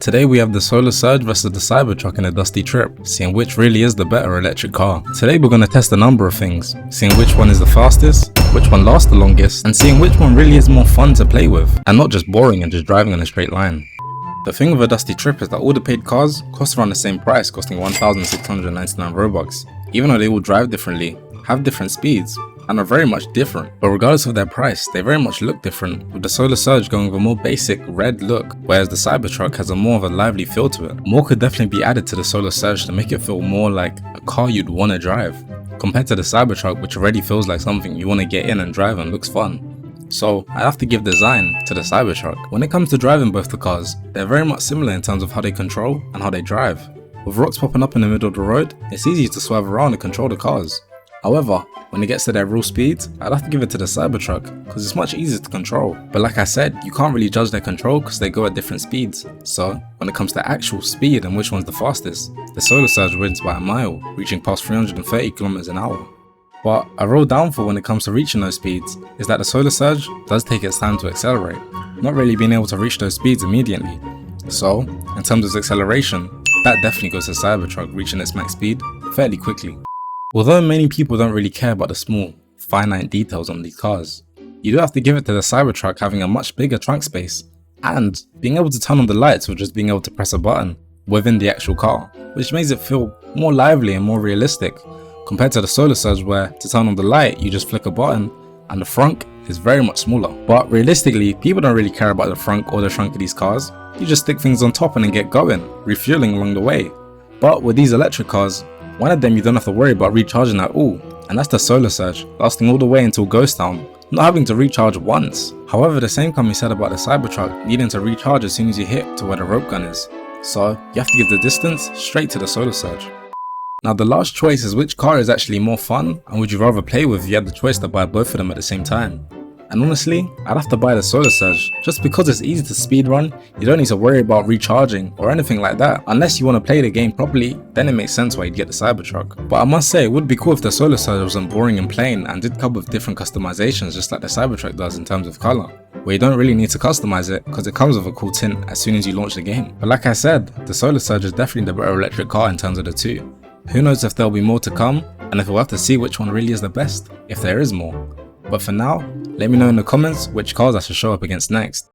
Today we have the Solar Surge versus the Cybertruck in a dusty trip, seeing which really is the better electric car. Today we're going to test a number of things, seeing which one is the fastest, which one lasts the longest, and seeing which one really is more fun to play with, and not just boring and just driving on a straight line. The thing with a dusty trip is that all the paid cars cost around the same price, costing 1,699 Robux, even though they all drive differently, have different speeds, and are very much different. But regardless of their price, they very much look different, with the Solar Surge going with a more basic red look, whereas the Cybertruck has a more of a lively feel to it. More could definitely be added to the Solar Surge to make it feel more like a car you'd want to drive, compared to the Cybertruck, which already feels like something you want to get in and drive and looks fun. So I'd have to give design to the Cybertruck. When it comes to driving both the cars, they're very much similar in terms of how they control and how they drive. With rocks popping up in the middle of the road, it's easy to swerve around and control the cars. However, when it gets to their real speeds, I'd have to give it to the Cybertruck because it's much easier to control. But like I said, you can't really judge their control because they go at different speeds. So when it comes to actual speed and which one's the fastest, the Solar Surge wins by a mile, reaching past 330 km an hour. But a real downfall when it comes to reaching those speeds is that the Solar Surge does take its time to accelerate, not really being able to reach those speeds immediately. So in terms of acceleration, that definitely goes to Cybertruck reaching its max speed fairly quickly. Although many people don't really care about the small, finite details on these cars, you do have to give it to the Cybertruck having a much bigger trunk space and being able to turn on the lights with just being able to press a button within the actual car, which makes it feel more lively and more realistic compared to the Solar Surge where to turn on the light you just flick a button and the frunk is very much smaller. But realistically, people don't really care about the frunk or the trunk of these cars. You just stick things on top and then get going, refueling along the way. But with these electric cars, one of them you don't have to worry about recharging at all, and that's the Solar Surge, lasting all the way until Ghost Town, not having to recharge once. However, the same can be said about the Cybertruck needing to recharge as soon as you hit to where the rope gun is, so you have to give the distance straight to the Solar Surge. Now the last choice is which car is actually more fun and would you rather play with if you had the choice to buy both of them at the same time. And honestly, I'd have to buy the Solar Surge, just because it's easy to speedrun, you don't need to worry about recharging or anything like that. Unless you want to play the game properly, then it makes sense why you'd get the Cybertruck. But I must say, it would be cool if the Solar Surge wasn't boring and plain and did come with different customizations just like the Cybertruck does in terms of colour, where you don't really need to customize it because it comes with a cool tint as soon as you launch the game. But like I said, the Solar Surge is definitely the better electric car in terms of the two. Who knows if there'll be more to come, and if we'll have to see which one really is the best, if there is more. But for now, let me know in the comments which cars I should show up against next.